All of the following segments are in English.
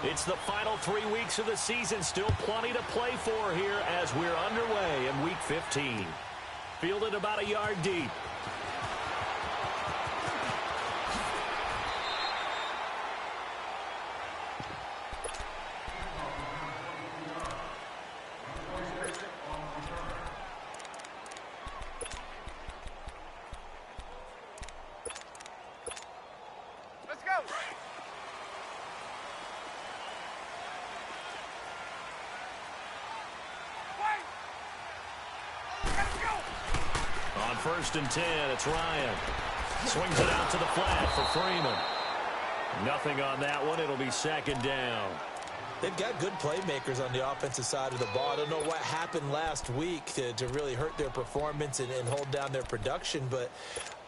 It's the final 3 weeks of the season. Still plenty to play for here as we're underway in Week 15. Fielded about a yard deep. On 1st and 10, it's Ryan. Swings it out to the flat for Freeman. Nothing on that one. It'll be 2nd down. They've got good playmakers on the offensive side of the ball. I don't know what happened last week to really hurt their performance and hold down their production, but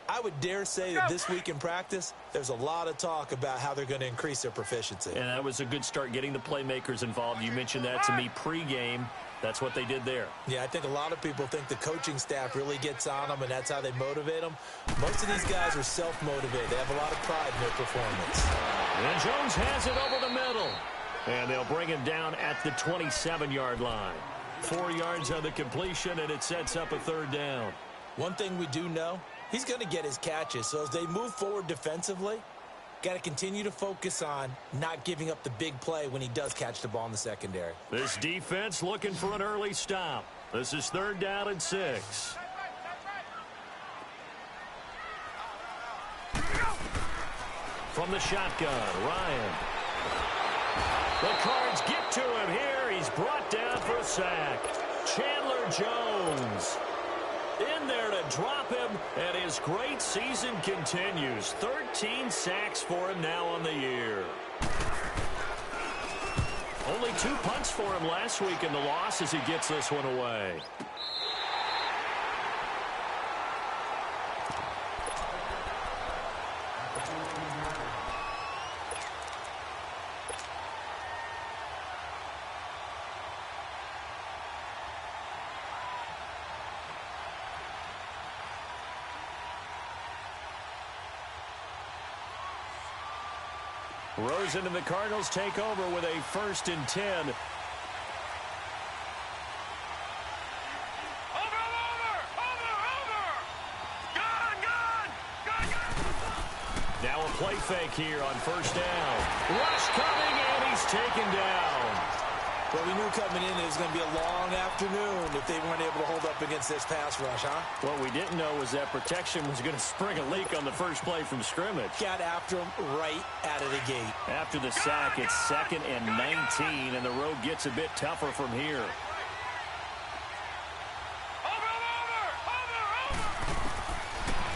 I would dare say that this week in practice, there's a lot of talk about how they're going to increase their proficiency. And that was a good start, getting the playmakers involved. You mentioned that to me pregame. That's what they did there. Yeah, I think a lot of people think the coaching staff really gets on them, and that's how they motivate them. Most of these guys are self-motivated. They have a lot of pride in their performance. And Jones has it over the middle. And they'll bring him down at the 27-yard line. 4 yards on the completion, and it sets up a 3rd down. One thing we do know, he's going to get his catches. So as they move forward defensively, got to continue to focus on not giving up the big play when he does catch the ball in the secondary. This defense looking for an early stop. This is 3rd down and 6. From the shotgun, Ryan. The Cards get to him here. He's brought down for a sack. Chandler Jones in there to drop him, and his great season continues. 13 sacks for him now on the year. Only 2 punts for him last week in the loss as he gets this one away. Rosen and the Cardinals take over with a 1st and 10. Now a play fake here on 1st down. Rush coming, and he's taken down. Well, we knew coming in it was going to be a long afternoon if they weren't able to hold up against this pass rush, huh? What we didn't know was that protection was going to spring a leak on the first play from scrimmage. Got after him right out of the gate. After the sack, it's 2nd and 19, and the road gets a bit tougher from here.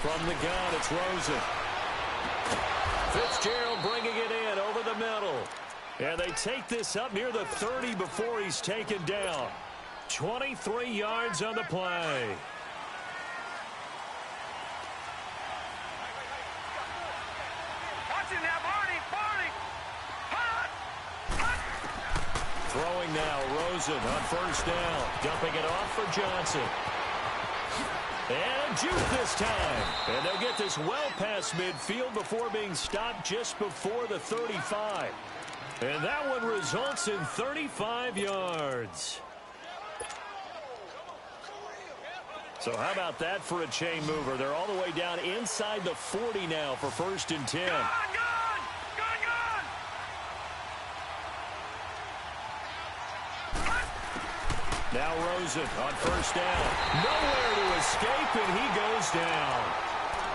From the gun, it's Rosen. Fitzgerald bringing it in over the middle. And they take this up near the 30 before he's taken down. 23 yards on the play. Throwing now, Rosen on 1st down. Dumping it off for Johnson. And a juke this time. And they'll get this well past midfield before being stopped just before the 35. And that one results in 35 yards. So how about that for a chain mover? They're all the way down inside the 40 now for 1st and 10. Now Rosen on 1st down. Nowhere to escape, and he goes down.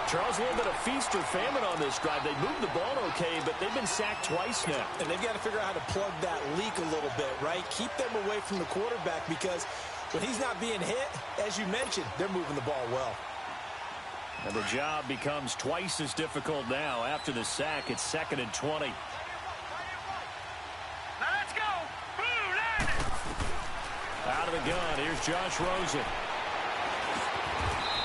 Charles, a little bit of feast or famine on this drive. They moved the ball okay, but they've been sacked twice now. And they've got to figure out how to plug that leak a little bit, right? Keep them away from the quarterback, because when he's not being hit, as you mentioned, they're moving the ball well. And the job becomes twice as difficult now. After the sack, it's 2nd and 20. Now let's go. Out of the gun, here's Josh Rosen.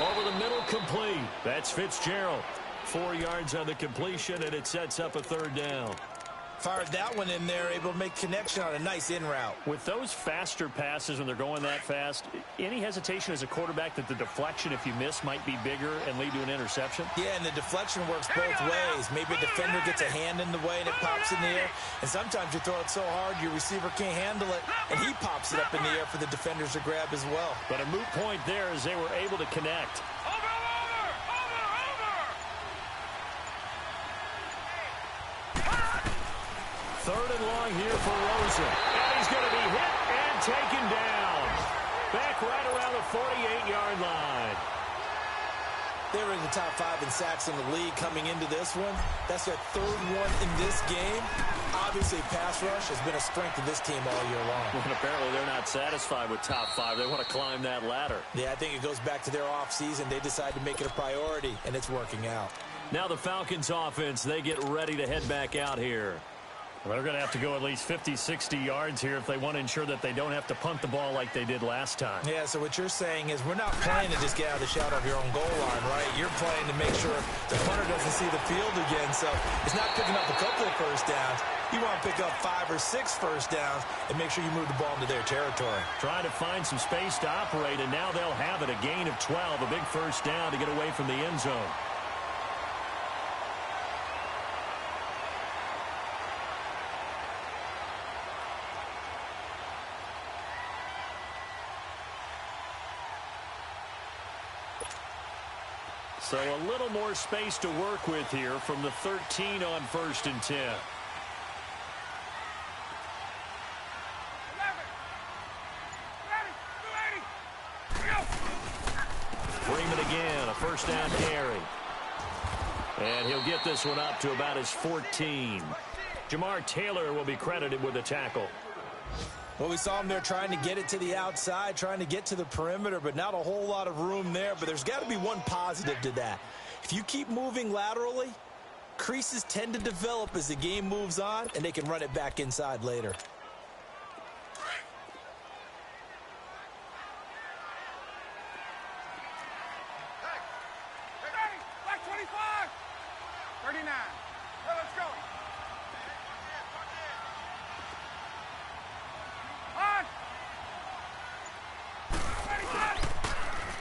Over the middle, complete. That's Fitzgerald. 4 yards on the completion, and it sets up a 3rd down. Fired that one in there, able to make connection on a nice in route. With those faster passes when they're going that fast, any hesitation as a quarterback that the deflection, if you miss, might be bigger and lead to an interception? Yeah, and the deflection works both ways. Maybe a defender gets a hand in the way and it pops in the air. And sometimes you throw it so hard your receiver can't handle it, and he pops it up in the air for the defenders to grab as well. But a moot point there as they were able to connect. Third and long here for Rosen. And he's going to be hit and taken down. Back right around the 48-yard line. They were in the top 5 in sacks in the league coming into this one. That's their third one in this game. Obviously, pass rush has been a strength of this team all year long. And apparently they're not satisfied with top 5. They want to climb that ladder. Yeah, I think it goes back to their offseason. They decided to make it a priority, and it's working out. Now the Falcons offense, they get ready to head back out here. Well, they're going to have to go at least 50, 60 yards here if they want to ensure that they don't have to punt the ball like they did last time. Yeah, so what you're saying is we're not playing to just get out of the shadow of your own goal line, right? You're playing to make sure the punter doesn't see the field again. So it's not picking up a couple of first downs. You want to pick up 5 or 6 first downs and make sure you move the ball into their territory. Trying to find some space to operate, and now they'll have it. A gain of 12, a big first down to get away from the end zone. So a little more space to work with here from the 13 on 1st and 10. Freeman again, a first down carry. And he'll get this one up to about his 14. Jamar Taylor will be credited with a tackle. Well, we saw him there trying to get it to the outside, trying to get to the perimeter, but not a whole lot of room there. But there's got to be one positive to that. If you keep moving laterally, creases tend to develop as the game moves on, and they can run it back inside later.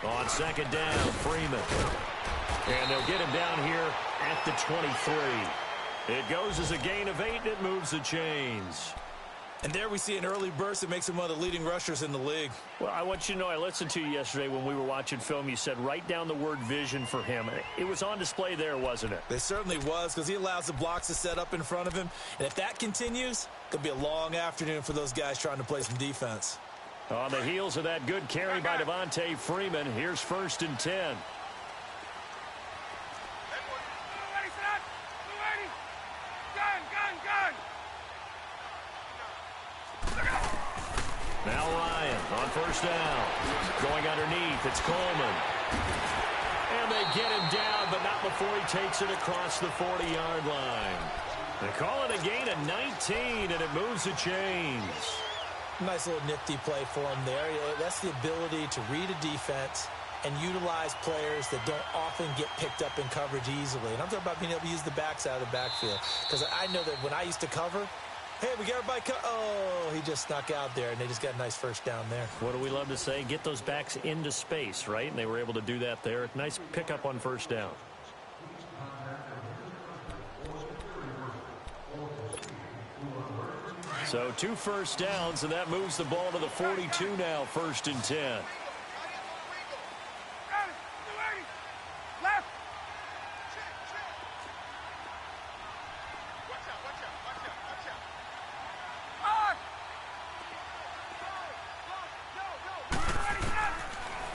On second down, Freeman. And they'll get him down here at the 23. It goes as a gain of 8, and it moves the chains. And there we see an early burst that makes him one of the leading rushers in the league. Well, I want you to know, I listened to you yesterday when we were watching film. You said write down the word vision for him. It was on display there, wasn't it? It certainly was, because he allows the blocks to set up in front of him. And if that continues, it could be a long afternoon for those guys trying to play some defense. On the heels of that good carry by Devontae Freeman, here's 1st and 10. Now Ryan on first down. Going underneath, it's Coleman. And they get him down, but not before he takes it across the 40-yard line. They call it a gain of 19, and it moves the chains. Nice little nifty play for him there. That's the ability to read a defense and utilize players that don't often get picked up in coverage easily. And I'm talking about being able to use the backs out of the backfield. Because I know that when I used to cover, hey, we got everybody oh, he just snuck out there, and they just got a nice first down there. What do we love to say? Get those backs into space, right? And they were able to do that there. Nice pickup on first down. So 2 first downs, and that moves the ball to the 42 now, 1st and 10.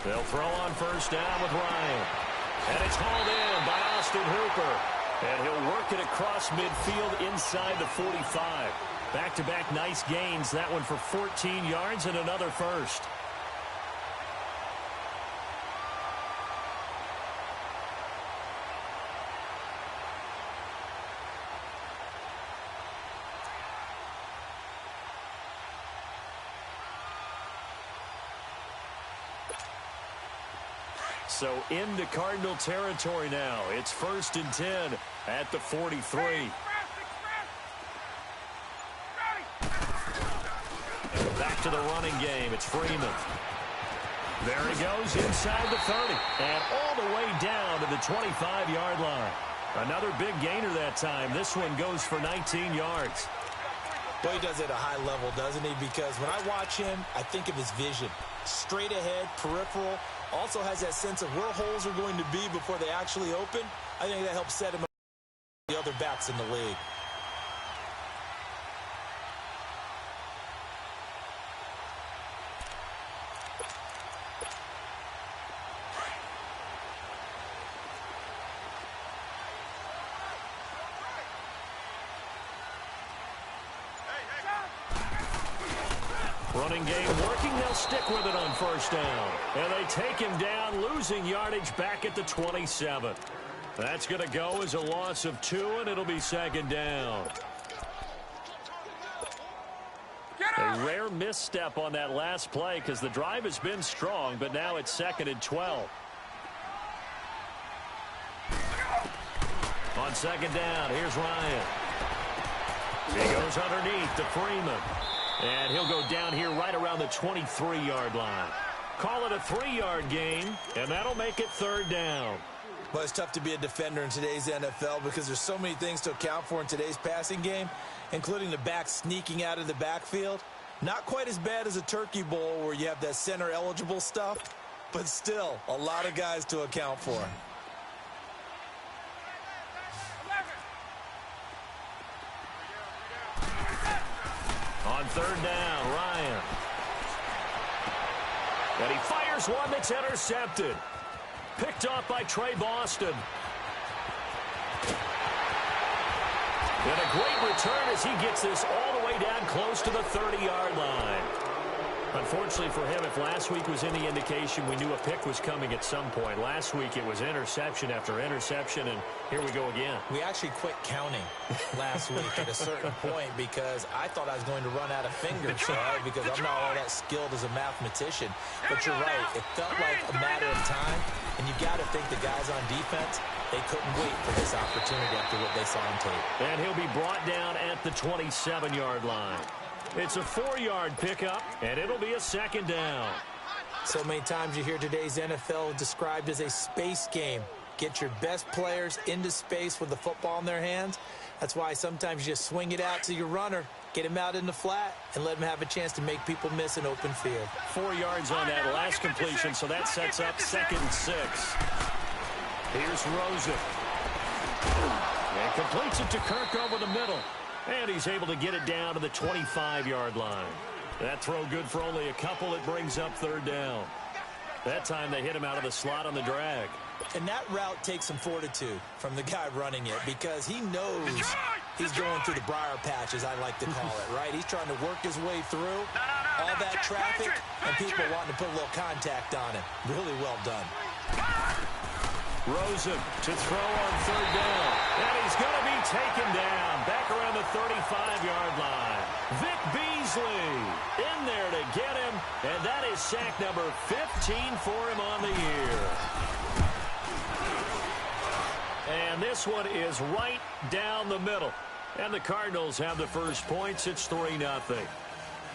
They'll throw on first down with Ryan. And it's hauled in by Austin Hooper. And he'll work it across midfield inside the 45. Back-to-back nice gains. That one for 14 yards and another first. So into Cardinal territory now. It's 1st and 10 at the 43. Back to the running game. It's Freeman. There he goes inside the 30. And all the way down to the 25-yard line. Another big gainer that time. This one goes for 19 yards. Well, he does it at a high level, doesn't he? Because when I watch him, I think of his vision. Straight ahead, peripheral. Also has that sense of where holes are going to be before they actually open. I think that helps set him up with the other backs in the league. Running game working. They'll stick with it on first down. And they take him down, losing yardage back at the 27. That's going to go as a loss of 2, and it'll be second down. A rare misstep on that last play because the drive has been strong, but now it's 2nd and 12. On second down, here's Ryan. He goes underneath to Freeman. And he'll go down here right around the 23-yard line. Call it a 3-yard gain, and that'll make it 3rd down. Well, it's tough to be a defender in today's NFL because there's so many things to account for in today's passing game, including the back sneaking out of the backfield. Not quite as bad as a turkey bowl where you have that center-eligible stuff, but still a lot of guys to account for. On 3rd down, Ryan. And he fires one that's intercepted. Picked off by Trey Boston. And a great return as he gets this all the way down close to the 30-yard line. Unfortunately for him, if last week was any indication, we knew a pick was coming at some point. Last week it was interception after interception, and here we go again. We actually quit counting last week at a certain point because I thought I was going to run out of fingers, right? Because I'm not all that skilled as a mathematician. But you're right. It felt like a matter of time, and you got to think the guys on defense, they couldn't wait for this opportunity after what they saw on tape. And he'll be brought down at the 27-yard line. It's a 4-yard pickup, and it'll be a 2nd down. So many times you hear today's NFL described as a space game. Get your best players into space with the football in their hands. That's why sometimes you just swing it out to your runner, get him out in the flat, and let him have a chance to make people miss an open field. 4 yards on that last completion, so that sets up 2nd and 6. Here's Rosen. And completes it to Kirk over the middle. And he's able to get it down to the 25-yard line. That throw good for only a couple. It brings up 3rd down. That time they hit him out of the slot on the drag. And that route takes some fortitude from the guy running it because he knows he's going through the briar patch, as I like to call it, right? He's trying to work his way through all that traffic and people wanting to put a little contact on him. Really well done. Rosen to throw on 3rd down. And he's going to be taken down back around the 35-yard line. Vic Beasley in there to get him. And that is sack number 15 for him on the year. And this one is right down the middle. And the Cardinals have the first points. It's 3-0.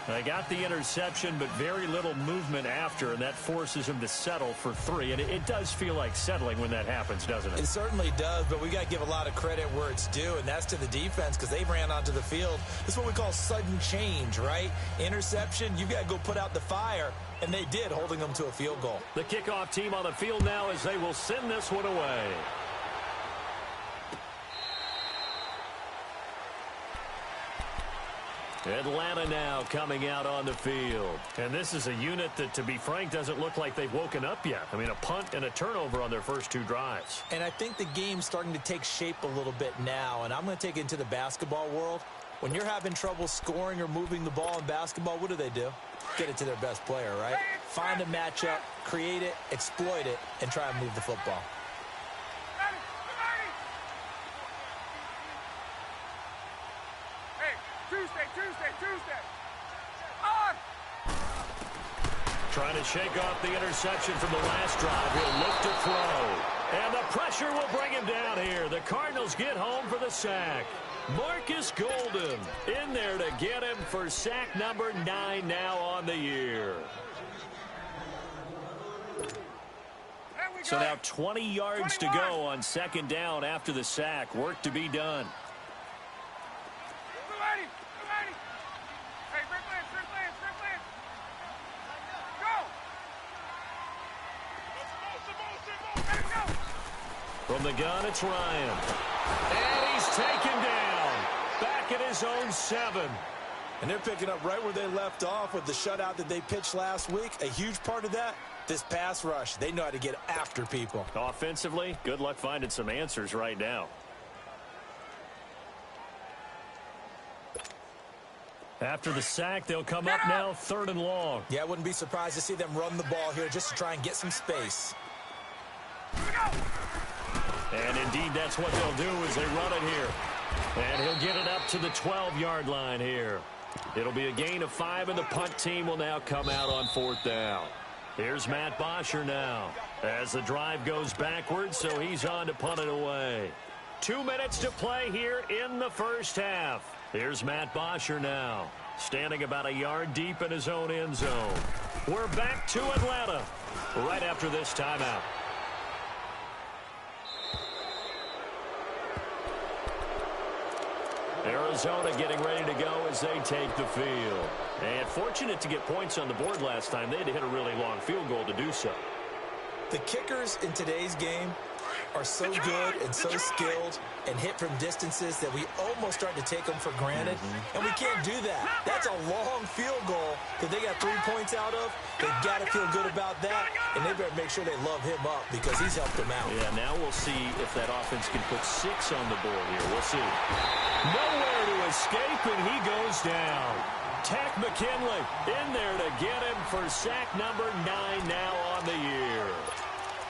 They got the interception, but very little movement after, and that forces him to settle for 3. And it does feel like settling when that happens, doesn't it? It certainly does, but we got to give a lot of credit where it's due, and that's to the defense because they ran onto the field. This is what we call sudden change, right? Interception, you got to go put out the fire, and they did, holding them to a field goal. The kickoff team on the field now as they will send this one away. Atlanta now coming out on the field. And this is a unit that, to be frank, doesn't look like they've woken up yet. I mean, a punt and a turnover on their first 2 drives. And I think the game's starting to take shape a little bit now. And I'm going to take it into the basketball world. When you're having trouble scoring or moving the ball in basketball, what do? Get it to their best player, right? Find a matchup, create it, exploit it, and try and move the football. Tuesday. On! Trying to shake off the interception from the last drive. He'll look to throw. And the pressure will bring him down here. The Cardinals get home for the sack. Marcus Golden in there to get him for sack number 9 now on the year. So now 20 yards 21. to go on second down after the sack. Work to be done. Hey, Rick Lance. Go! From the gun, it's Ryan. And he's taken down. Back at his own 7. And they're picking up right where they left off with the shutout that they pitched last week. A huge part of that, this pass rush. They know how to get after people. Offensively, good luck finding some answers right now. After the sack, they'll come up now 3rd and long. Yeah, I wouldn't be surprised to see them run the ball here just to try and get some space. And indeed, that's what they'll do as they run it here. And he'll get it up to the 12-yard line here. It'll be a gain of 5, and the punt team will now come out on 4th down. Here's Matt Bosher now as the drive goes backwards, so he's on to punt it away. 2 minutes to play here in the first half. Here's Matt Bosher now, standing about a yard deep in his own end zone. We're back to Atlanta right after this timeout. Arizona getting ready to go as they take the field. And fortunate to get points on the board last time. They had to hit a really long field goal to do so. The kickers in today's game are so good and so skilled and hit from distances that we almost start to take them for granted. And we can't do that. That's a long field goal that they got 3 points out of. They got to feel good about that, and they better make sure they love him up because he's helped them out. Yeah, now we'll see if that offense can put 6 on the board here. We'll see. Nowhere to escape, and he goes down. Tech McKinley in there to get him for sack number 9 now on the year.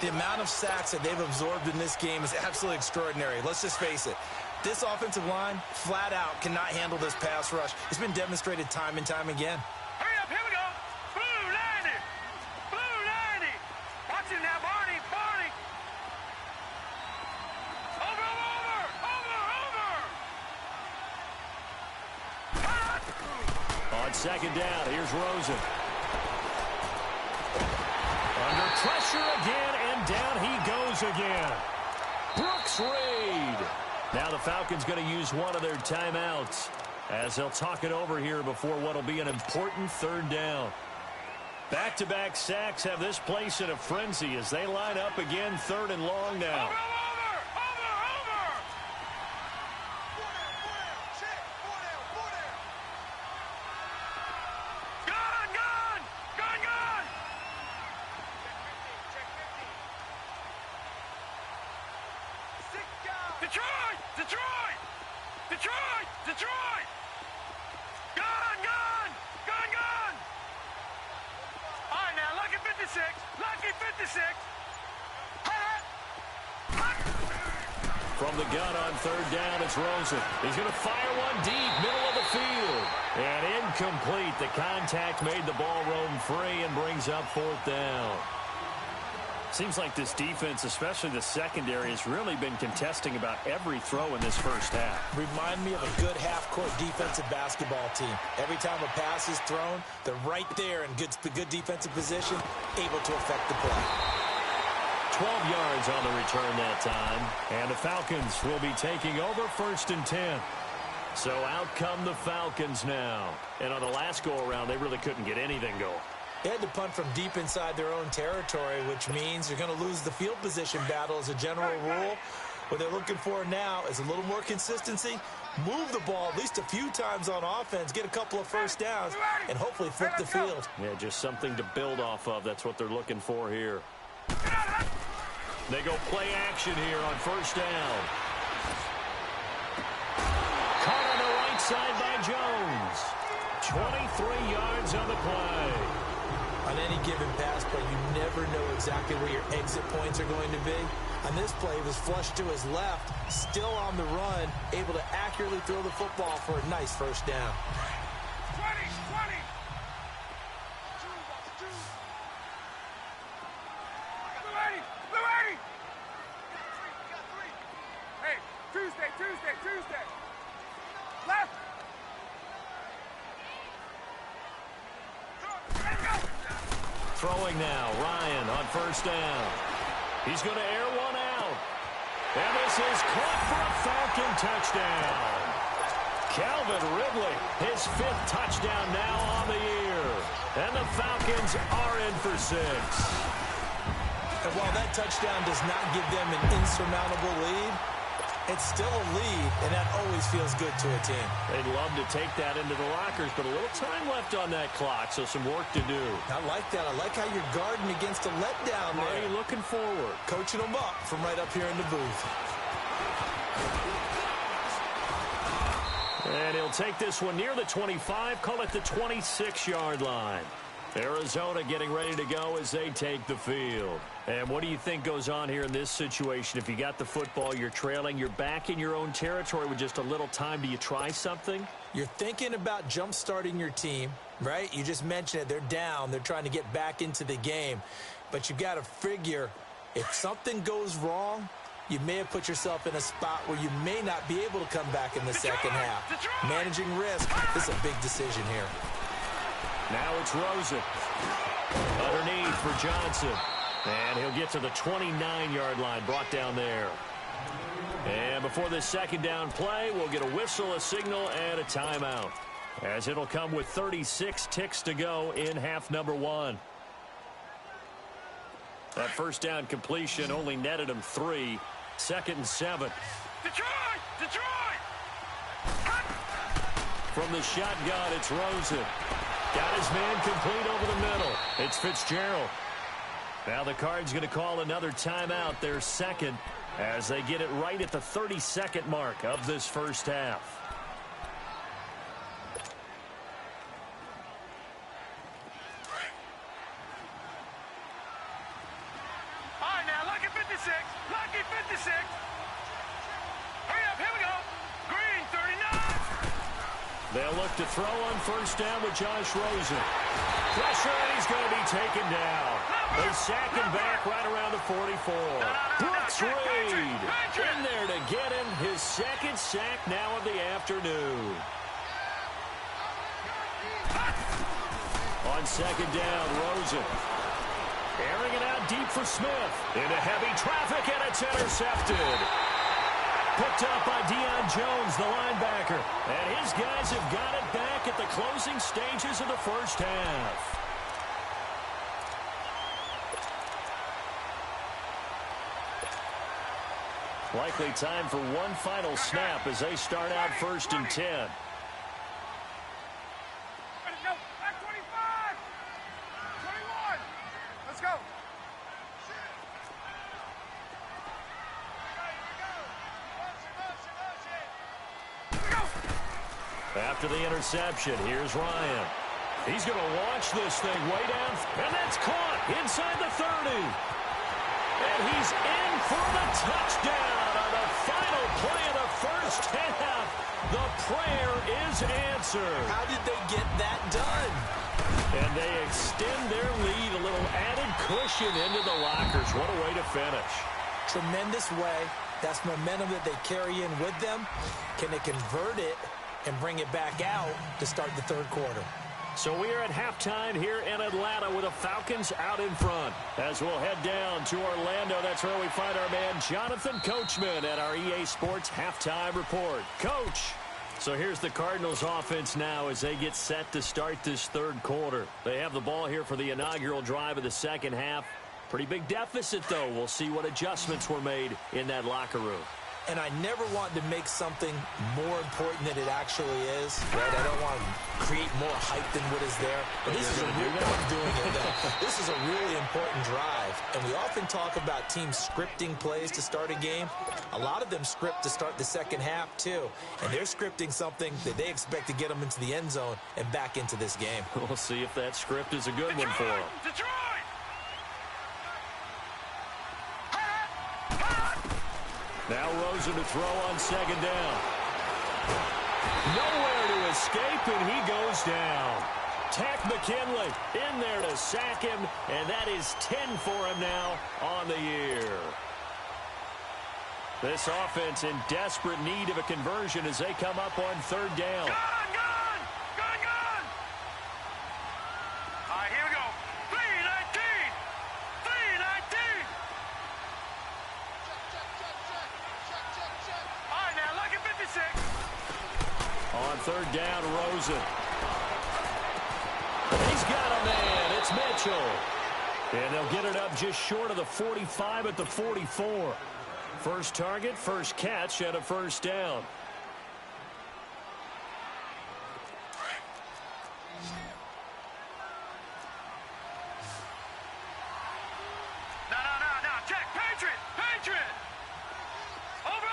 The amount of sacks that they've absorbed in this game is absolutely extraordinary. Let's just face it. This offensive line, flat out, cannot handle this pass rush. It's been demonstrated time and time again. Hurry up, here we go. Blue 90. Blue 90. Watch it now, Barney. Over. On second down, here's Rosen. Under pressure again, and down he goes again. Brooks Reed. Now the Falcons going to use one of their timeouts as they'll talk it over here before what will be an important 3rd down. Back-to-back sacks have this place in a frenzy as they line up again 3rd and long now. Over. Gun. Detroit. Gun. All right, now, lucky 56. From the gun on 3rd down, it's Rosen. He's going to fire one deep, middle of the field. And incomplete. The contact made the ball roam free and brings up 4th down. Seems like this defense, especially the secondary, has really been contesting about every throw in this first half. Remind me of a good half-court defensive basketball team. Every time a pass is thrown, they're right there in good defensive position, able to affect the play. 12 yards on the return that time. And the Falcons will be taking over 1st and 10. So out come the Falcons now. And on the last go-around, they really couldn't get anything going. They had to punt from deep inside their own territory, which means they're going to lose the field position battle as a general rule. What they're looking for now is a little more consistency, move the ball at least a few times on offense, get a couple of first downs, and hopefully flip the field. Yeah, just something to build off of. That's what they're looking for here. They go play action here on 1st down. Caught on the right side by Jones. 23 yards on the play. On any given pass play, you never know exactly where your exit points are going to be. On this play, he was flushed to his left, still on the run, able to accurately throw the football for a nice 1st down. 20. Blue 80. Hey, Tuesday. Left. Throwing now, Ryan on first down. He's going to air one out. And this is caught for a Falcon touchdown. Calvin Ridley, his 5th touchdown now on the year. And the Falcons are in for 6. And while that touchdown does not give them an insurmountable lead, it's still a lead, and that always feels good to a team. They'd love to take that into the lockers, but a little time left on that clock, so some work to do. I like that. I like how you're guarding against a letdown there. Marty looking forward. Coaching them up from right up here in the booth. And he'll take this one near the 25, call it the 26-yard line. Arizona getting ready to go as they take the field. And what do you think goes on here in this situation? If you got the football, you're trailing, you're back in your own territory with just a little time. Do you try something? You're thinking about jump-starting your team, right? You just mentioned it. They're down. They're trying to get back into the game. But you got to figure if something goes wrong, you may have put yourself in a spot where you may not be able to come back in the second half. Managing risk, this is a big decision here. Now it's Rosen. Underneath for Johnson. And he'll get to the 29-yard line, brought down there. And before this second down play, we'll get a whistle, a signal, and a timeout, as it'll come with 36 ticks to go in half number 1. That first down completion only netted him 3. 2nd and 7. Detroit! Detroit! From the shotgun, it's Rosen. Got his man complete over the middle. It's Fitzgerald. Now the Cards going to call another timeout, their 2nd, as they get it right at the 32nd mark of this first half. All right, now, lucky 56. Lucky 56. Hurry up, here we go. Green, 39. They'll look to throw on first down with Josh Rosen. Pressure, and he's going to be taken down. They sack him back right around the 44. Brooks Reed in there to get him his 2nd sack now of the afternoon. On 2nd down, Rosen. Airing it out deep for Smith. Into heavy traffic, and it's intercepted. Picked up by Deion Jones, the linebacker. And his guys have got it back at the closing stages of the first half. Likely time for one final snap as they start out 1st and 10. Ready to go. Back 25. 21. Let's go. After the interception, here's Ryan. He's going to launch this thing way down, and that's caught inside the 30. And he's in for the touchdown on the final play of the first half. The prayer is answered. How did they get that done? And they extend their lead, a little added cushion into the lockers. What a way to finish. Tremendous way. That's momentum that they carry in with them. Can they convert it and bring it back out to start the 3rd quarter? So we are at halftime here in Atlanta with the Falcons out in front. As we'll head down to Orlando, that's where we find our man Jonathan Coachman at our EA Sports Halftime Report. Coach, so here's the Cardinals offense now as they get set to start this 3rd quarter. They have the ball here for the inaugural drive of the second half. Pretty big deficit, though. We'll see what adjustments were made in that locker room. And I never want to make something more important than it actually is, right? I don't want to create more hype than what is there. But this is a real, I'm doing it though. This is a really important drive. And we often talk about teams scripting plays to start a game. A lot of them script to start the second half too. And they're scripting something that they expect to get them into the end zone and back into this game. We'll see if that script is a good one for them. Detroit! Now Rosen to throw on second down. Nowhere to escape, and he goes down. Tack McKinley in there to sack him, and that is 10 for him now on the year. This offense in desperate need of a conversion as they come up on third down. Gun! All right, here we go. 3-19. 3-19. All right, now, lucky 56. On third down, Rosen. He's got a man. It's Mitchell. And they'll get it up just short of the 45 at the 44. First target, first catch, and a first down. No. Check. Patriot. Over.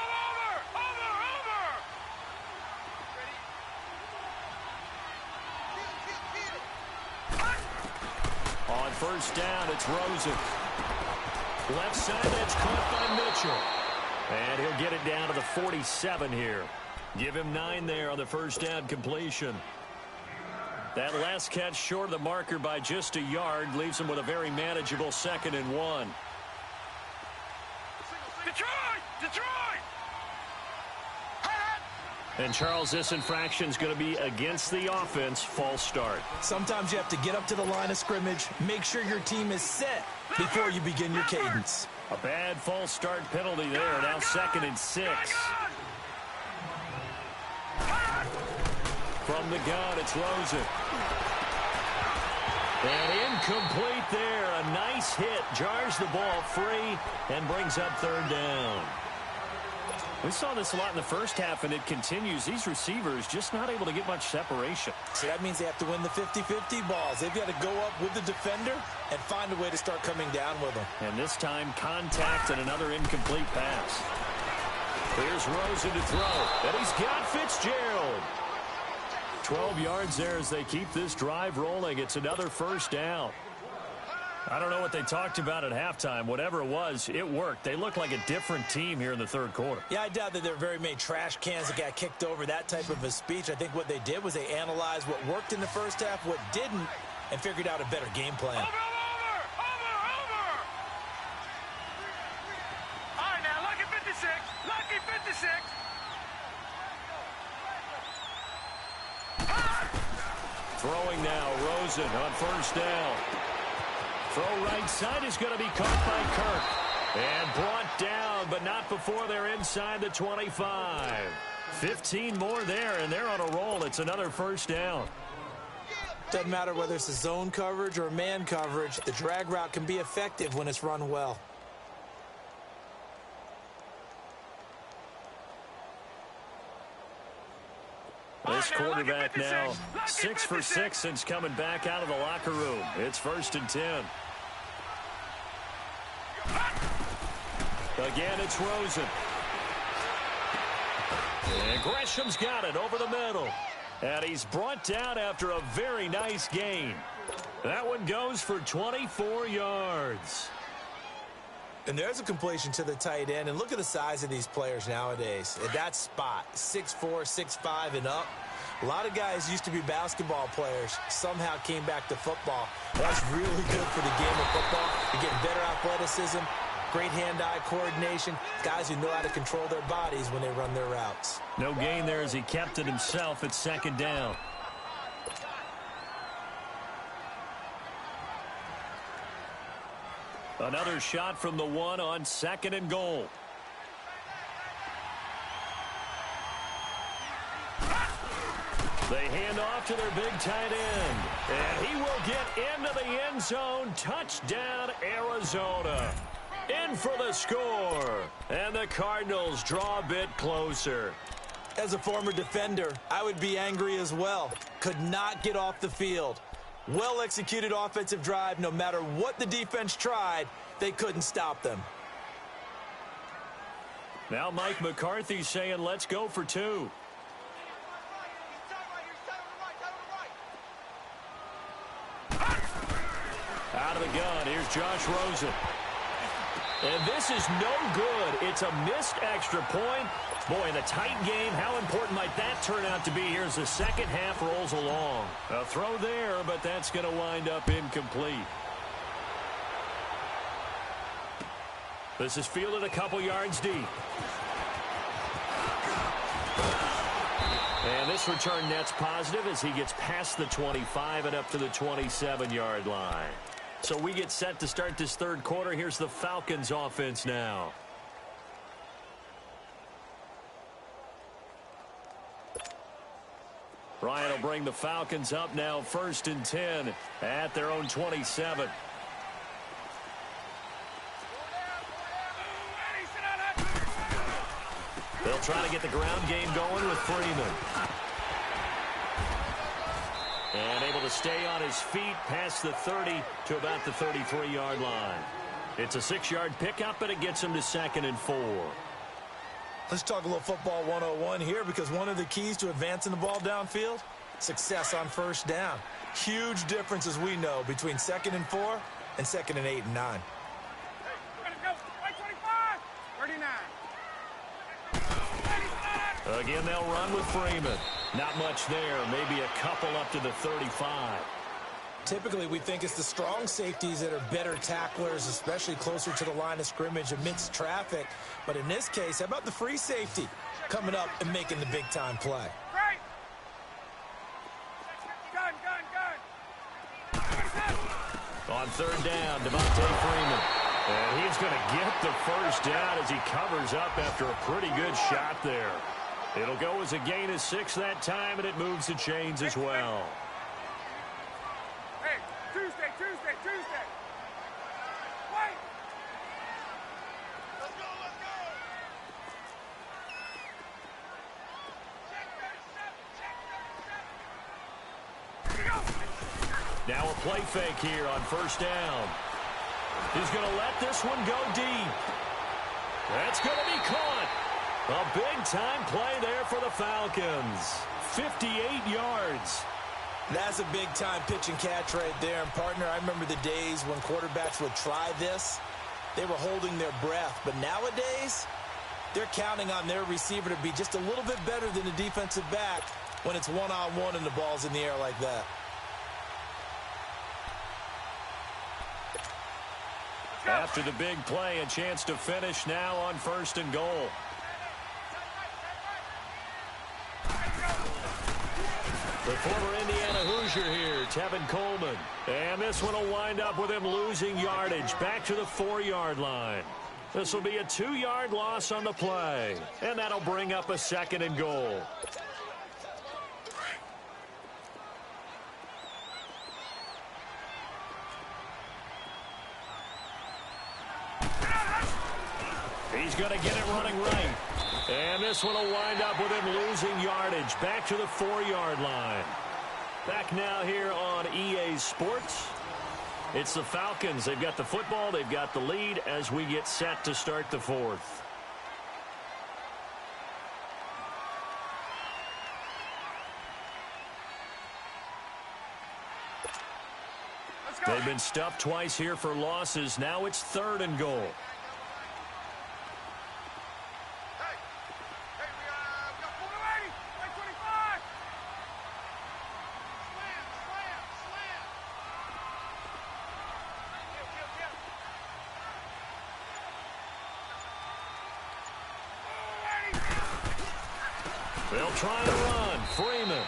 On first down, it's Rosen. Left side, that's caught by Mitchell. And he'll get it down to the 47 here. Give him 9 there on the first down completion. That last catch short of the marker by just a yard leaves him with a very manageable 2nd and 1. Detroit! And Charles, this infraction is going to be against the offense. False start. Sometimes you have to get up to the line of scrimmage, make sure your team is set before you begin your cadence. A bad false start penalty there. Now 2nd and 6. From the gun, it's Rosen. And incomplete there. A nice hit. Jars the ball free and brings up third down. We saw this a lot in the first half, and it continues. These receivers just not able to get much separation. So that means they have to win the 50-50 balls. They've got to go up with the defender and find a way to start coming down with them. And this time, contact and another incomplete pass. Here's Rosen to throw. And he's got Fitzgerald. 12 yards there as they keep this drive rolling. It's another first down. I don't know what they talked about at halftime. Whatever it was, it worked. They look like a different team here in the third quarter. Yeah, I doubt that there were very many trash cans that got kicked over, that type of a speech. I think what they did was they analyzed what worked in the first half, what didn't, and figured out a better game plan. Over. All right, now, lucky 56. Throwing now, Rosen on first down. Throw right side is going to be caught by Kirk. And brought down, but not before they're inside the 25. 15 more there, and they're on a roll. It's another first down. Doesn't matter whether it's a zone coverage or man coverage, the drag route can be effective when it's run well. This quarterback now 6 for 6 since coming back out of the locker room. It's 1st and 10. Again, it's Rosen. And Gresham's got it over the middle. And he's brought down after a very nice gain. That one goes for 24 yards. And there's a completion to the tight end. And look at the size of these players nowadays. At that spot, 6'4", 6'5", and up. A lot of guys used to be basketball players, somehow came back to football. That's really good for the game of football. You're getting better athleticism, great hand-eye coordination, guys who know how to control their bodies when they run their routes. No gain there as he kept it himself at 2nd down. Another shot from the 1 on 2nd and goal. They hand off to their big tight end. And he will get into the end zone. Touchdown, Arizona. In for the score. And the Cardinals draw a bit closer. As a former defender, I would be angry as well. Could not get off the field. Well-executed offensive drive. No matter what the defense tried, they couldn't stop them. Now Mike McCarthy saying, let's go for 2. Out of the gun, here's Josh Rosen. And this is no good. It's a missed extra point. Boy, in a tight game, how important might that turn out to be here as the second half rolls along? A throw there, but that's going to wind up incomplete. This is fielded a couple yards deep. And this return net's positive as he gets past the 25 and up to the 27-yard line. So we get set to start this third quarter. Here's the Falcons offense now. Ryan will bring the Falcons up now 1st and 10 at their own 27. They'll try to get the ground game going with Freeman. And able to stay on his feet past the 30 to about the 33-yard line. It's a 6-yard pickup, and it gets him to 2nd and 4. Let's talk a little football 101 here, because one of the keys to advancing the ball downfield, success on first down. Huge difference, as we know, between 2nd and 4 and 2nd and 8 and 9. Again, they'll run with Freeman. Not much there. Maybe a couple up to the 35. Typically, we think it's the strong safeties that are better tacklers, especially closer to the line of scrimmage amidst traffic. But in this case, how about the free safety coming up and making the big-time play? On 3rd down, Devontae Freeman. And he's going to get the first down as he covers up after a pretty good shot there. It'll go as a gain of 6 that time, and it moves the chains as well. Hey, Tuesday. Wait. Let's go. Now a play fake here on 1st down. He's going to let this one go deep. That's going to be caught. A big-time play there for the Falcons. 58 yards. That's a big-time pitch and catch right there. And, partner, I remember the days when quarterbacks would try this. They were holding their breath. But nowadays, they're counting on their receiver to be just a little bit better than the defensive back when it's one-on-one and the ball's in the air like that. After the big play, a chance to finish now on 1st and goal. The former Indiana Hoosier here, Tevin Coleman. And this one will wind up with him losing yardage back to the 4-yard line. This will be a 2-yard loss on the play. And that'll bring up a 2nd and goal. He's going to get it running right. And this one will wind up with him losing yardage back to the 4-yard line. Back now here on EA Sports. It's the Falcons. They've got the football. They've got the lead as we get set to start the 4th. They've been stuffed twice here for losses. Now it's 3rd and goal. They'll try to run. Freeman.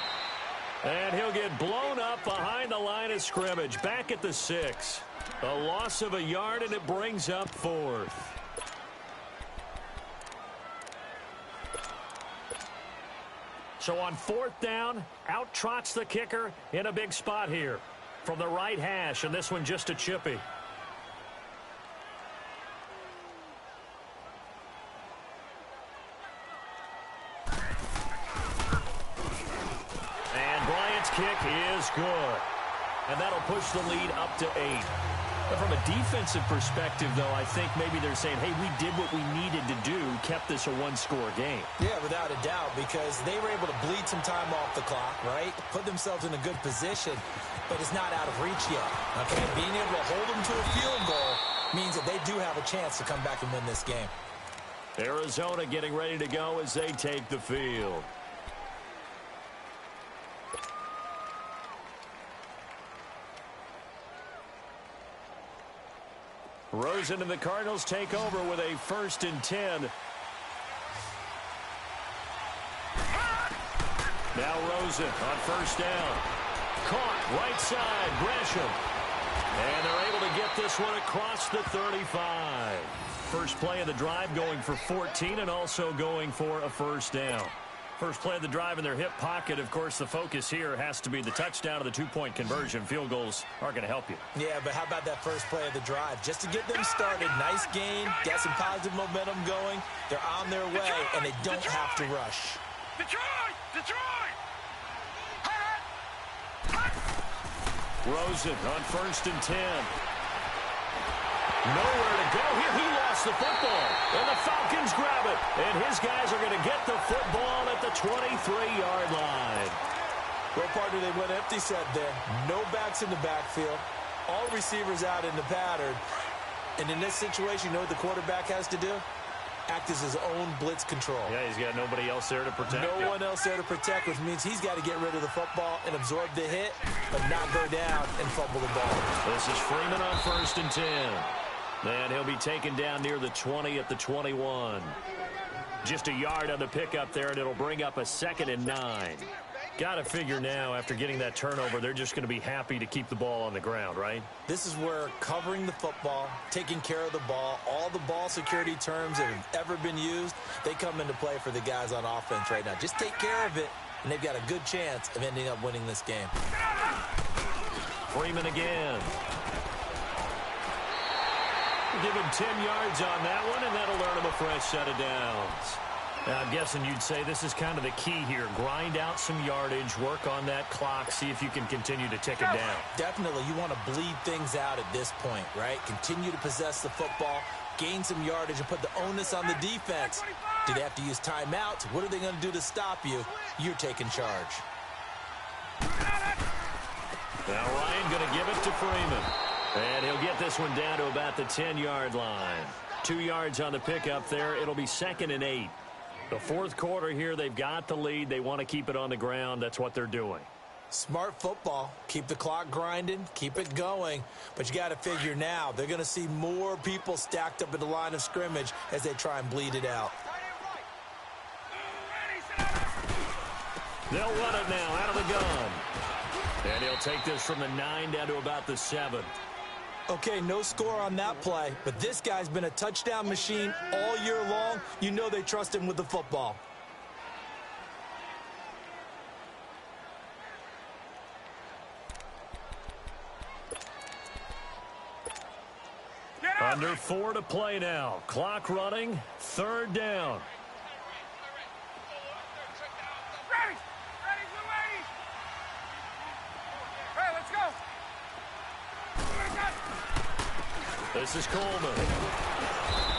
And he'll get blown up behind the line of scrimmage. Back at the 6. A loss of a yard, and it brings up 4th. So on 4th down, out trots the kicker in a big spot here. From the right hash, and this one just a chippy. Kick is good. And that'll push the lead up to 8. But from a defensive perspective, though, I think maybe they're saying, hey, we did what we needed to do, kept this a one-score game. Yeah, without a doubt, because they were able to bleed some time off the clock, right? Put themselves in a good position, but it's not out of reach yet. Okay, being able to hold them to a field goal means that they do have a chance to come back and win this game. Arizona getting ready to go as they take the field. Rosen and the Cardinals take over with a 1st and 10. Now Rosen on first down. Caught right side, Gresham. And they're able to get this one across the 35. First play of the drive going for 14 and also going for a first down. First play of the drive in their hip pocket. Of course, the focus here has to be the touchdown of the two-point conversion. Field goals aren't going to help you. Yeah, but how about that first play of the drive? Just to get them started. Nice gain. Got some positive momentum going. They're on their way, and they don't have to rush. Detroit! Detroit! Rosen on first and 10. Nowhere to go here. He lost the football. And the Falcons grab it. And his guys are going to get the football at the 23-yard line. Well, partner, they went empty set there. No backs in the backfield. All receivers out in the pattern. And in this situation, you know what the quarterback has to do? Act as his own blitz control. Yeah, he's got nobody else there to protect. No one else there to protect, which means he's got to get rid of the football and absorb the hit, but not go down and fumble the ball. This is Freeman on first and 10. And he'll be taken down near the 20 at the 21. Just a yard on the pickup there, and it'll bring up a 2nd and 9. Got to figure now, after getting that turnover, they're just going to be happy to keep the ball on the ground, right? This is where covering the football, taking care of the ball, all the ball security terms that have ever been used, they come into play for the guys on offense right now. Just take care of it, and they've got a good chance of ending up winning this game. Freeman again. Give him 10 yards on that one, and that'll earn him a fresh set of downs. Now, I'm guessing you'd say this is kind of the key here. Grind out some yardage, work on that clock, see if you can continue to tick it down. Definitely. You want to bleed things out at this point, right? Continue to possess the football, gain some yardage, and put the onus on the defense. Do they have to use timeouts? What are they going to do to stop you? You're taking charge. Now Ryan going to give it to Freeman. And he'll get this one down to about the 10-yard line. 2 yards on the pickup there. It'll be 2nd and 8. The fourth quarter here, they've got the lead. They want to keep it on the ground. That's what they're doing. Smart football. Keep the clock grinding. Keep it going. But you got to figure now, they're going to see more people stacked up at the line of scrimmage as they try and bleed it out. They'll run it now out of the gun. And he'll take this from the 9 down to about the 7. Okay, no score on that play, but this guy's been a touchdown machine all year long. You know they trust him with the football. Under 4 to play now. Clock running. 3rd down. Ready! Ready, blue ladies! Hey, let's go! This is Coleman.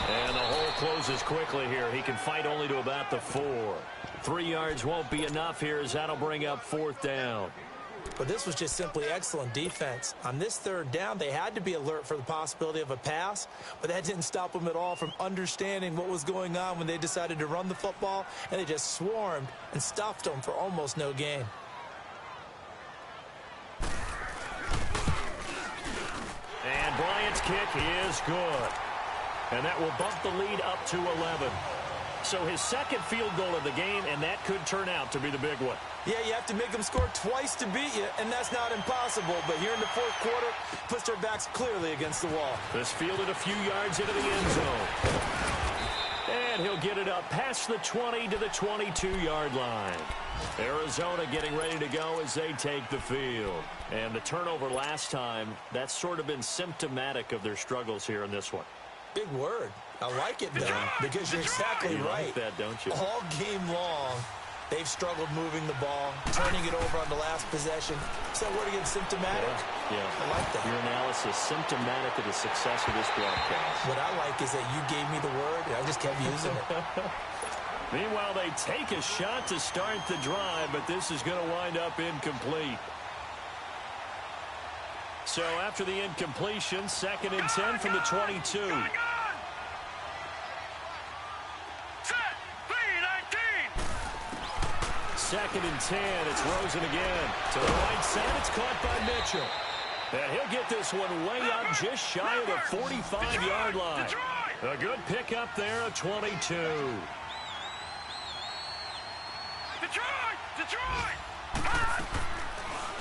And the hole closes quickly here. He can fight only to about the 4. 3 yards won't be enough here as that'll bring up 4th down. But this was just simply excellent defense. On this 3rd down, they had to be alert for the possibility of a pass, but that didn't stop them at all from understanding what was going on when they decided to run the football, and they just swarmed and stuffed them for almost no gain. And Bryant's kick is good. And that will bump the lead up to 11. So his 2nd field goal of the game, and that could turn out to be the big one. Yeah, you have to make them score twice to beat you, and that's not impossible. But here in the 4th quarter, puts their backs clearly against the wall. This fielded a few yards into the end zone. And he'll get it up past the 20 to the 22-yard line. Arizona getting ready to go as they take the field. And the turnover last time, that's sort of been symptomatic of their struggles here in this one. Big word. I like it, though, because you're exactly right. Like that, don't you? All game long, they've struggled moving the ball, turning it over on the last possession. So word again, symptomatic? Yeah. I like that. Your analysis, symptomatic of the success of this broadcast. What I like is that you gave me the word, and I just kept using it. Meanwhile, they take a shot to start the drive, but this is going to wind up incomplete. So after the incompletion, 2nd and 10 from the 22. Set! 2nd and 10. It's Rosen again. To the right side, it's caught by Mitchell. And he'll get this one way up just shy of the 45-yard line. A good pickup there, a 22. Detroit! Detroit!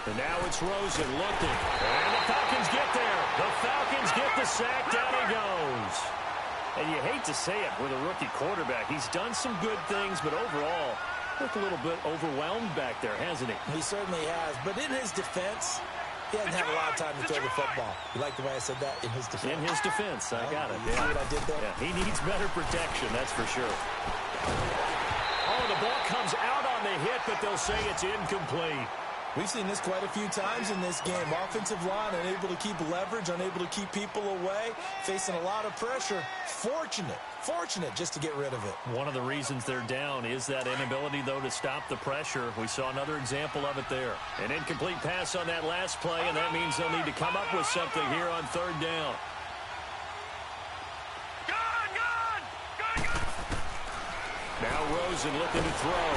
And now it's Rosen looking. And the Falcons get there. The Falcons get the sack. Down he goes. And you hate to say it with a rookie quarterback. He's done some good things, but overall, looked a little bit overwhelmed back there, hasn't he? He certainly has. But in his defense, he hasn't had a lot of time to throw the football. You like the way I said that? In his defense. In his defense. I got it. You see what I did there? Yeah, he needs better protection, that's for sure. Oh, the ball comes out on the hit, but they'll say it's incomplete. We've seen this quite a few times in this game. Offensive line unable to keep leverage, unable to keep people away, facing a lot of pressure. Fortunate just to get rid of it. One of the reasons they're down is that inability, though, to stop the pressure. We saw another example of it there. An incomplete pass on that last play, and that means they'll need to come up with something here on third down. Now Rosen looking to throw.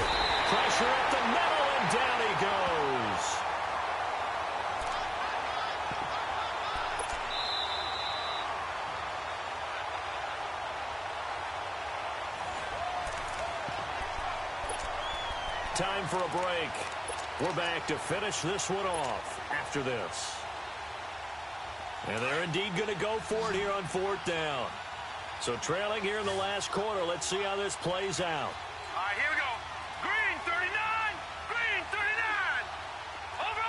Pressure up the middle, and down he goes. Time for a break. We're back to finish this one off after this. And they're indeed going to go for it here on fourth down. So trailing here in the last quarter. Let's see how this plays out. All right, here we go. Green 39. Green 39. Over.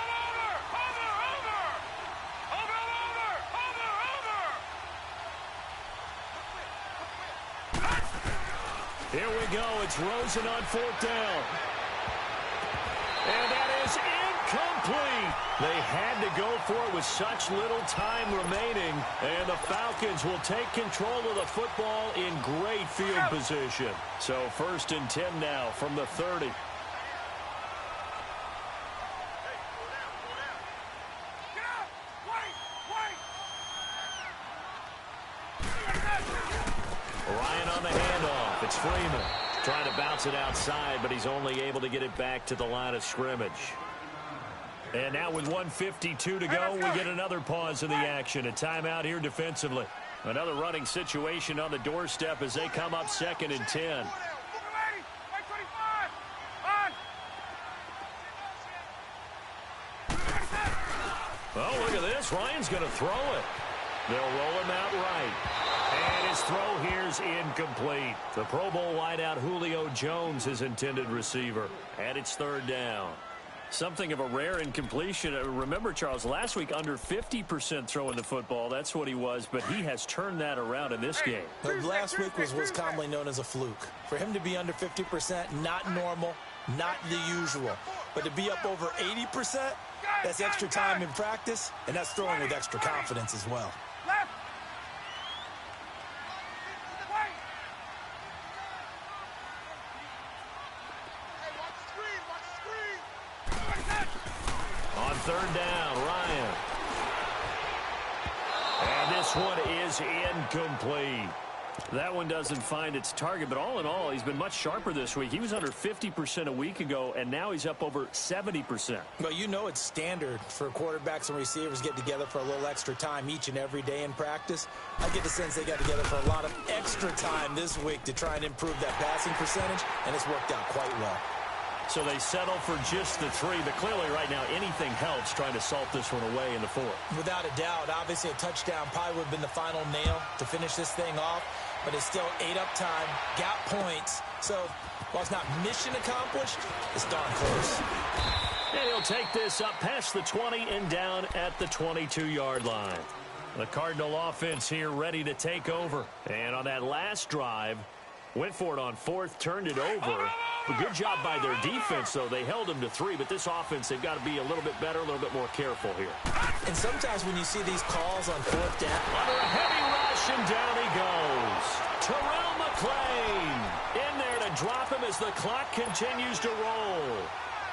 Here we go. It's Rosen on fourth down. And that is incomplete. They had to go for it with such little time remaining. And the Falcons will take control of the football in great field position. So 1st and 10 now from the 30. Ryan on the handoff. It's Freeman. Trying to bounce it outside, but he's only able to get it back to the line of scrimmage. And now with 1:52 to go, we get another pause in the action. A timeout here defensively. Another running situation on the doorstep as they come up 2nd and 10. Oh, look at this. Ryan's going to throw it. They'll roll him out right. And his throw here's incomplete. The Pro Bowl wideout Julio Jones, his intended receiver. And it's 3rd down. Something of a rare incompletion. Remember, Charles, last week under 50% throwing the football. That's what he was, but he has turned that around in this game. Last week was what's commonly known as a fluke. For him to be under 50%, not normal, not the usual. But to be up over 80%, that's extra time in practice, and that's throwing with extra confidence as well. On 3rd down, Ryan. And this one is incomplete. That one doesn't find its target, but all in all, he's been much sharper this week. He was under 50% a week ago, and now he's up over 70%. Well, you know it's standard for quarterbacks and receivers get together for a little extra time each and every day in practice. I get the sense they got together for a lot of extra time this week to try and improve that passing percentage, and it's worked out quite well. So they settle for just the 3, but clearly right now anything helps trying to salt this one away in the 4th. Without a doubt, obviously a touchdown probably would have been the final nail to finish this thing off, but it's still 8 up time, got points. So while it's not mission accomplished, it's darn close. And he'll take this up past the 20 and down at the 22-yard line. The Cardinal offense here ready to take over. And on that last drive, went for it on 4th, turned it over. A good job by their defense, though. They held them to 3, but this offense, they've got to be a little bit better, a little bit more careful here. And sometimes when you see these calls on 4th down. Under a heavy rush, and down he goes. Terrell McClain in there to drop him as the clock continues to roll.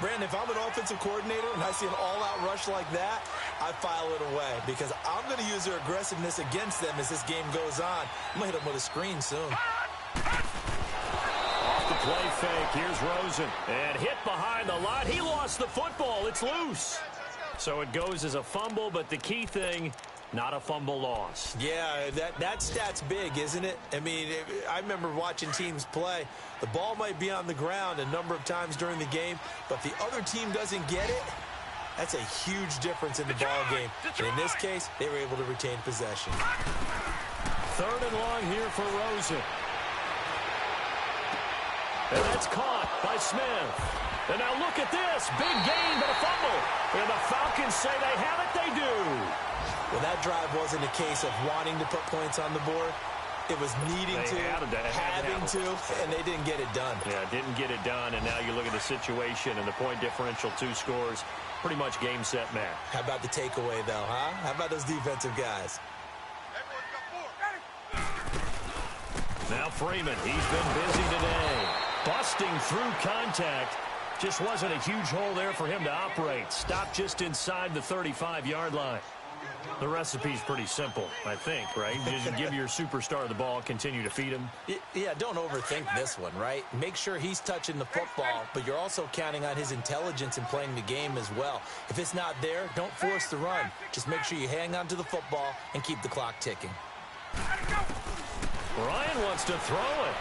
Brandon, if I'm an offensive coordinator and I see an all-out rush like that, I file it away because I'm going to use their aggressiveness against them as this game goes on. I'm going to hit them with a screen soon. Off the play fake, here's Rosen. And hit behind the line. He lost the football. It's loose. So it goes as a fumble, but the key thing, not a fumble loss. Yeah, that stat's big, isn't it? I mean, I remember watching teams play. The ball might be on the ground a number of times during the game, but if the other team doesn't get it, that's a huge difference in the ball game. And in this case, they were able to retain possession. 3rd and long here for Rosen. And that's caught by Smith. And now look at this. Big gain, but a fumble. And the Falcons say they have it. They do. Well, that drive wasn't a case of wanting to put points on the board. It was needing to, having to, and they didn't get it done. Yeah, didn't get it done, and now you look at the situation and the point differential, 2 scores, pretty much game, set, match. How about the takeaway, though, huh? How about those defensive guys? Now Freeman, he's been busy today. Busting through contact. Just wasn't a huge hole there for him to operate. Stopped just inside the 35-yard line. The recipe's pretty simple, I think, right? Just give your superstar the ball, continue to feed him. Yeah, don't overthink this one, right? Make sure he's touching the football, but you're also counting on his intelligence in playing the game as well. If it's not there, don't force the run. Just make sure you hang on to the football and keep the clock ticking. Ryan wants to throw it.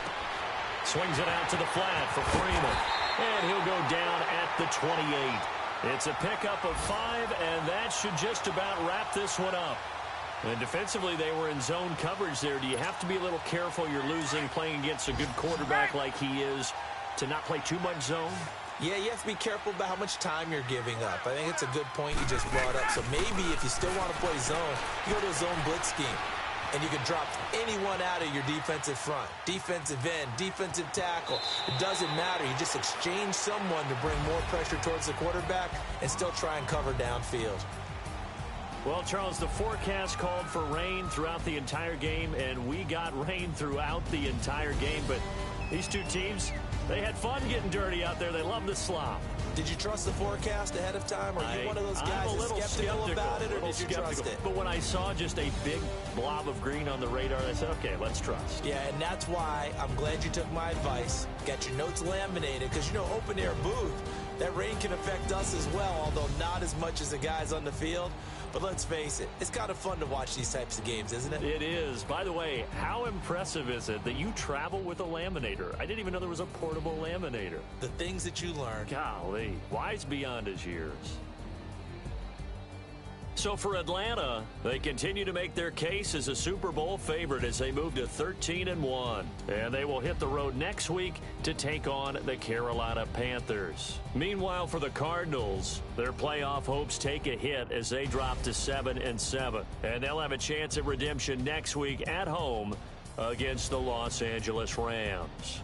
Swings it out to the flat for Freeman. And he'll go down at the 28. It's a pickup of 5, and that should just about wrap this one up. And defensively, they were in zone coverage there. Do you have to be a little careful? You're losing, playing against a good quarterback like he is, to not play too much zone? Yeah, you have to be careful about how much time you're giving up. I think it's a good point you just brought up. So maybe if you still want to play zone, you go to a zone blitz scheme. And you can drop anyone out of your defensive front, defensive end, defensive tackle. It doesn't matter. You just exchange someone to bring more pressure towards the quarterback and still try and cover downfield. Well, Charles, the forecast called for rain throughout the entire game, and we got rain throughout the entire game. But these two teams, they had fun getting dirty out there. They love the slop. Did you trust the forecast ahead of time? Are you one of those guys that's skeptical about it, or did you trust it? But when I saw just a big blob of green on the radar, I said, okay, let's trust. Yeah, and that's why I'm glad you took my advice. Got your notes laminated, because, you know, open-air booth, that rain can affect us as well, although not as much as the guys on the field. But let's face it, it's kind of fun to watch these types of games, isn't it? It is. By the way, how impressive is it that you travel with a laminator? I didn't even know there was a portable laminator. The things that you learn. Golly, wise beyond his years. So for Atlanta, they continue to make their case as a Super Bowl favorite as they move to 13-1. And they will hit the road next week to take on the Carolina Panthers. Meanwhile, for the Cardinals, their playoff hopes take a hit as they drop to 7-7. And they'll have a chance at redemption next week at home against the Los Angeles Rams.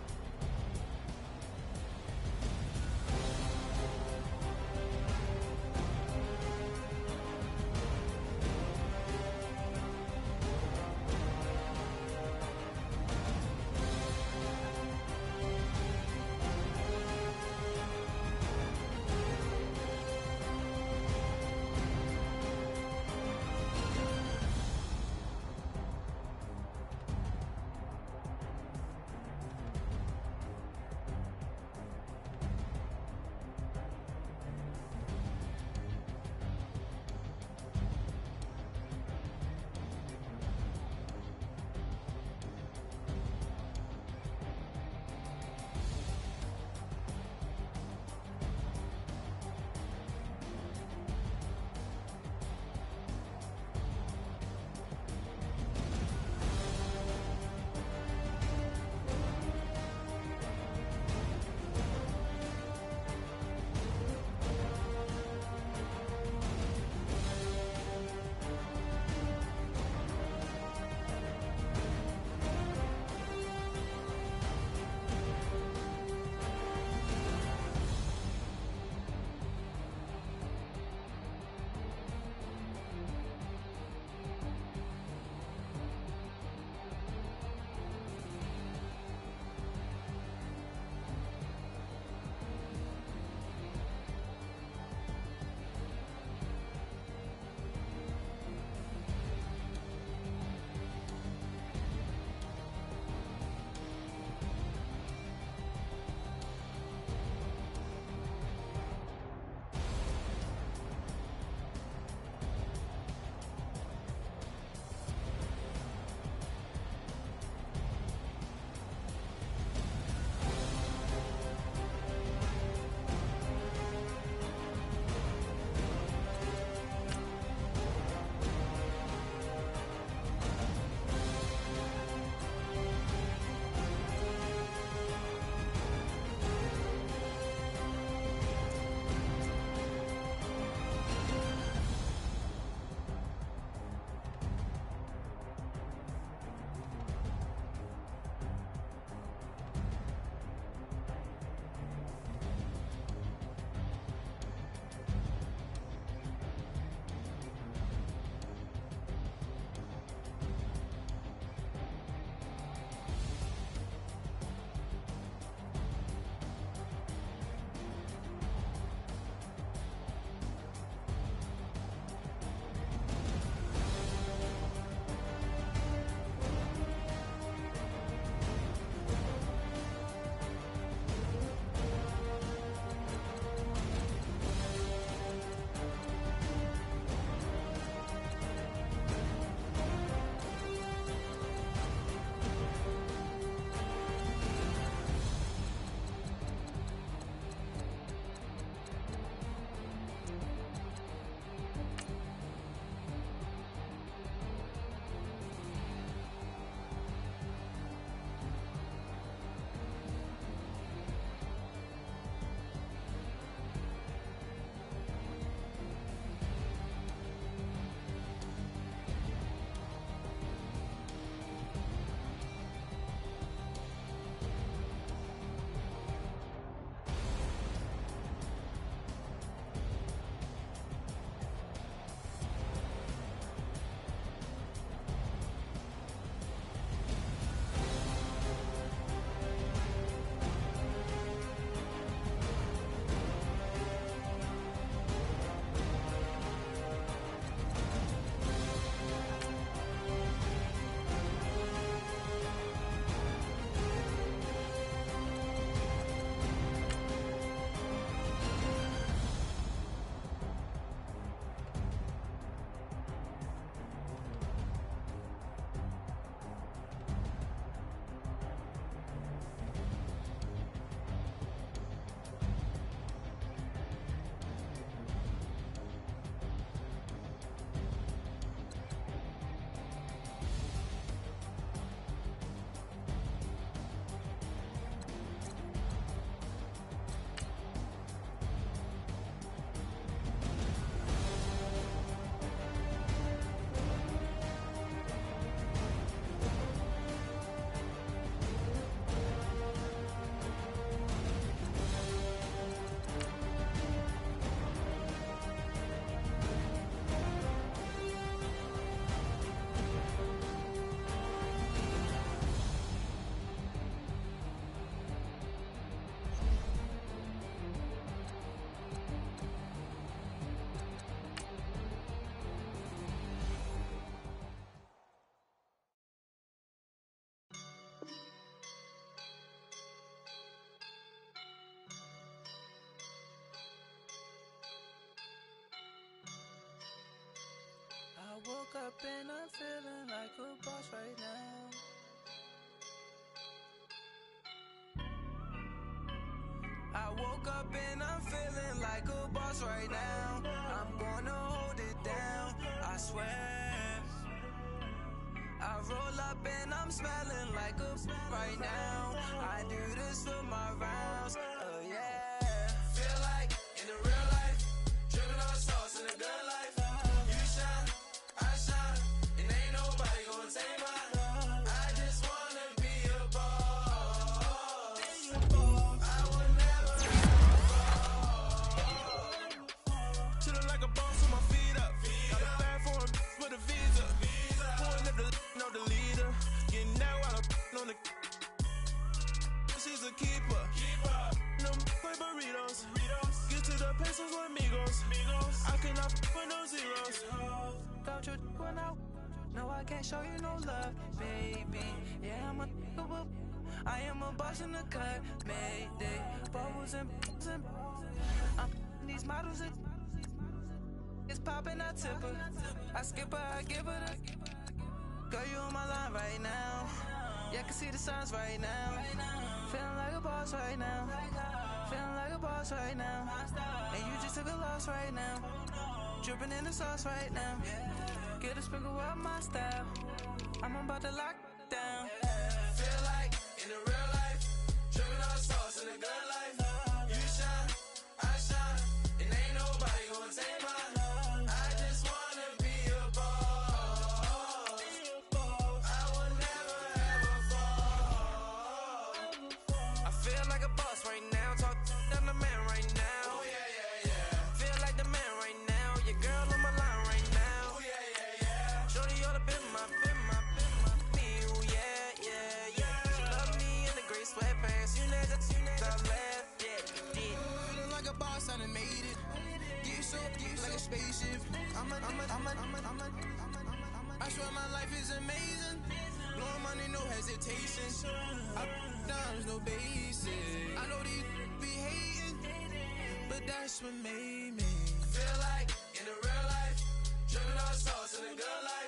woke up and I'm feeling like a boss right now. I woke up and I'm feeling like a boss right now. I'm gonna hold it down, I swear. I roll up and I'm smelling like a right now. I do this for my rounds, oh yeah. Feel like in the real life, dripping on sauce in the good life. You shine, I shine, and ain't nobody gonna take mine. I just wanna be a boss. I would never Chillin' like a boss with my feet up. Got a bag for him with a visa. Pulling up the no the leader. Getting that while I'm on the. She's a keeper. No play burritos. Get to the pesos with amigos. I cannot with no zeros. Don't you run out? No, I can't show you no love, baby. Yeah, I am a boss in the cut, Mayday. Bubbles and I'm these models. It's popping, I tip her. I skip her, I give her the. Girl, you on my line right now. Yeah, I can see the signs right now. Feeling like a boss right now. Feeling like a boss right now. And you just took a loss right now. Dripping in the sauce right now. Get a sprinkle up my style. I'm about to lock down. Feel like in the real life, dripping on sauce in the good life. You shine, I shine, and ain't nobody gonna take mine. I just wanna be a boss. I would never ever fall. I feel like a boss right now. Talk to the man right now. Oh yeah, yeah, yeah. Feel like the man right now. Your girl on my line right now. Oh yeah, yeah, yeah. Shorty ought to been my me. Oh yeah, yeah, yeah. She love me in the gray sweatpants. You never left, yeah, did. Feeling like a boss, I done made it. Get so like a spaceship. I swear my life is amazing. Blowing money, no hesitation. There's no basic. I know these be hating, but that's what made me Feel like in the real life, dripping on sauce in the good life.